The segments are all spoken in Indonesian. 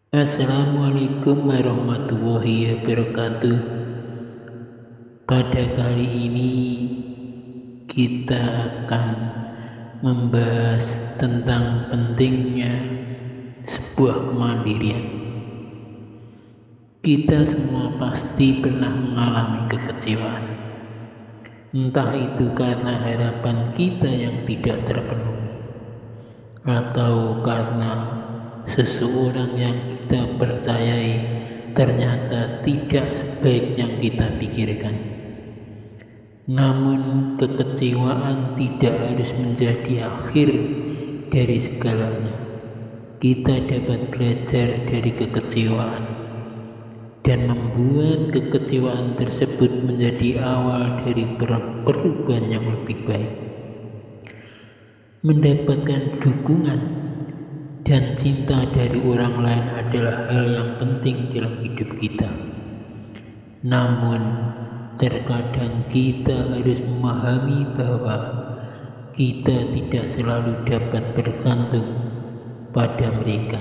Assalamualaikum warahmatullahi wabarakatuh. Pada kali ini kita akan membahas tentang pentingnya sebuah kemandirian. Kita semua pasti pernah mengalami kekecewaan. Entah itu karena harapan kita yang tidak terpenuhi, atau karena seseorang yang kita percayai ternyata tidak sebaik yang kita pikirkan. Namun kekecewaan tidak harus menjadi akhir dari segalanya. Kita dapat belajar dari kekecewaan dan membuat kekecewaan tersebut menjadi awal dari perubahan yang lebih baik. Mendapatkan dukungan dan cinta dari orang lain adalah hal yang penting dalam hidup kita. Namun, terkadang kita harus memahami bahwa kita tidak selalu dapat bergantung pada mereka.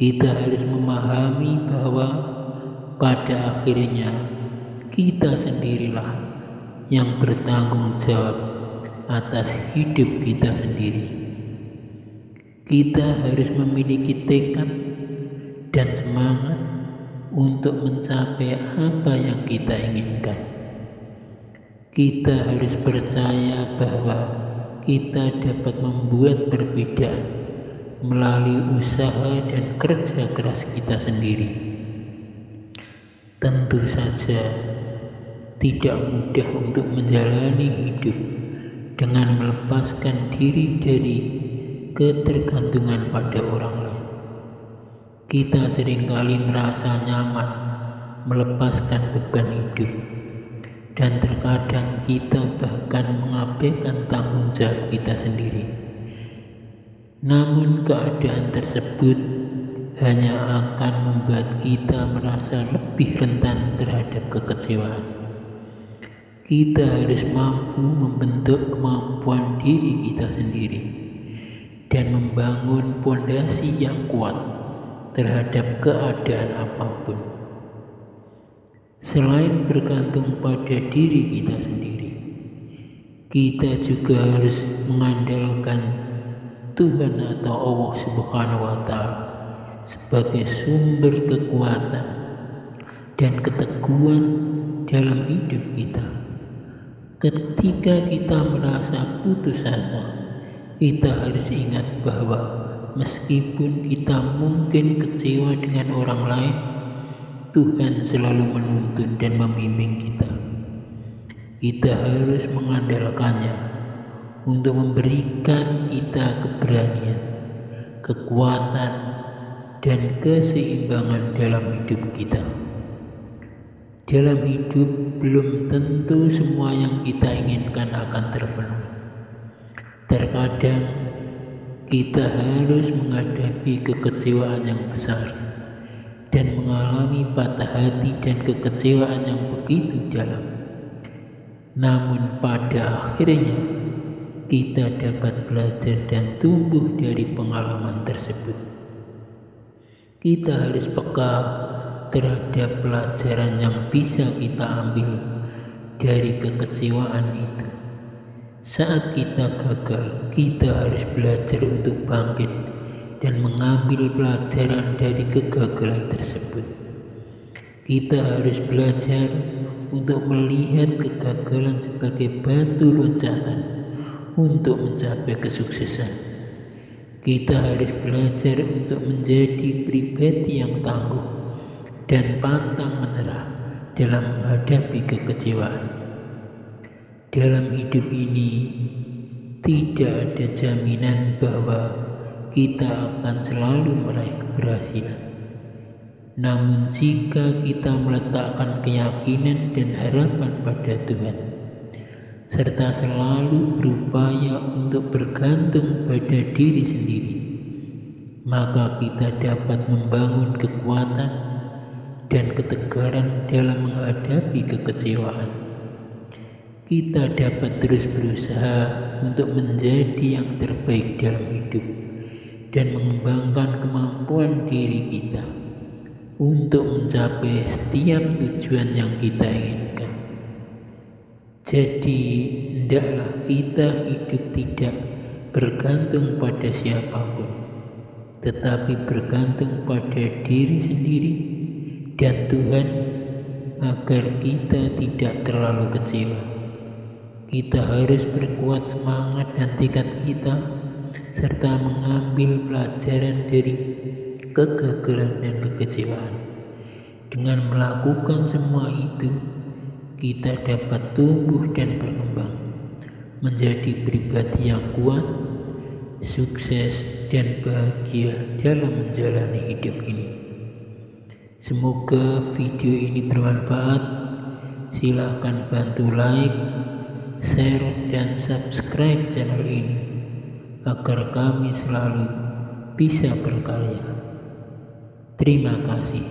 Kita harus memahami bahwa pada akhirnya kita sendirilah yang bertanggung jawab atas hidup kita sendiri. Kita harus memiliki tekad dan semangat untuk mencapai apa yang kita inginkan. Kita harus percaya bahwa kita dapat membuat perbedaan melalui usaha dan kerja keras kita sendiri. Tentu saja tidak mudah untuk menjalani hidup dengan melepaskan diri dari ketergantungan pada orang lain. Kita seringkali merasa nyaman melepaskan beban hidup, dan terkadang kita bahkan mengabaikan tanggung jawab kita sendiri. Namun keadaan tersebut hanya akan membuat kita merasa lebih rentan terhadap kekecewaan. Kita harus mampu membentuk kemampuan diri kita sendiri dan membangun fondasi yang kuat terhadap keadaan apapun. Selain bergantung pada diri kita sendiri, kita juga harus mengandalkan Tuhan atau Allah Subhanahu wa Ta'ala sebagai sumber kekuatan dan keteguhan dalam hidup kita. Ketika kita merasa putus asa, kita harus ingat bahwa meskipun kita mungkin kecewa dengan orang lain, Tuhan selalu menuntun dan membimbing kita. Kita harus mengandalkannya untuk memberikan kita keberanian, kekuatan, dan keseimbangan dalam hidup kita. Dalam hidup belum tentu semua yang kita inginkan akan terpenuhi. Terkadang kita harus menghadapi kekecewaan yang besar dan mengalami patah hati dan kekecewaan yang begitu dalam. Namun pada akhirnya kita dapat belajar dan tumbuh dari pengalaman tersebut. Kita harus peka terhadap pelajaran yang bisa kita ambil dari kekecewaan itu. Saat kita gagal, kita harus belajar untuk bangkit dan mengambil pelajaran dari kegagalan tersebut. Kita harus belajar untuk melihat kegagalan sebagai batu loncatan untuk mencapai kesuksesan. Kita harus belajar untuk menjadi pribadi yang tangguh dan pantang menyerah dalam menghadapi kekecewaan. Dalam hidup ini tidak ada jaminan bahwa kita akan selalu meraih keberhasilan. Namun jika kita meletakkan keyakinan dan harapan pada Tuhan, serta selalu berupaya untuk bergantung pada diri sendiri, maka kita dapat membangun kekuatan dan ketegaran dalam menghadapi kekecewaan. Kita dapat terus berusaha untuk menjadi yang terbaik dalam hidup dan mengembangkan kemampuan diri kita untuk mencapai setiap tujuan yang kita inginkan. Jadi, hendaklah kita hidup tidak bergantung pada siapapun, tetapi bergantung pada diri sendiri dan Tuhan agar kita tidak terlalu kecewa. Kita harus berkuat semangat dan tekad kita serta mengambil pelajaran dari kegagalan dan kekecewaan. Dengan melakukan semua itu, kita dapat tumbuh dan berkembang menjadi pribadi yang kuat, sukses, dan bahagia dalam menjalani hidup ini. Semoga video ini bermanfaat. Silahkan bantu like, share, dan subscribe channel ini agar kami selalu bisa berkarya. Terima kasih.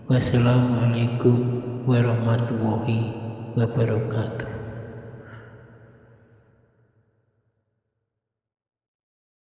Wassalamualaikum warahmatullahi wabarakatuh.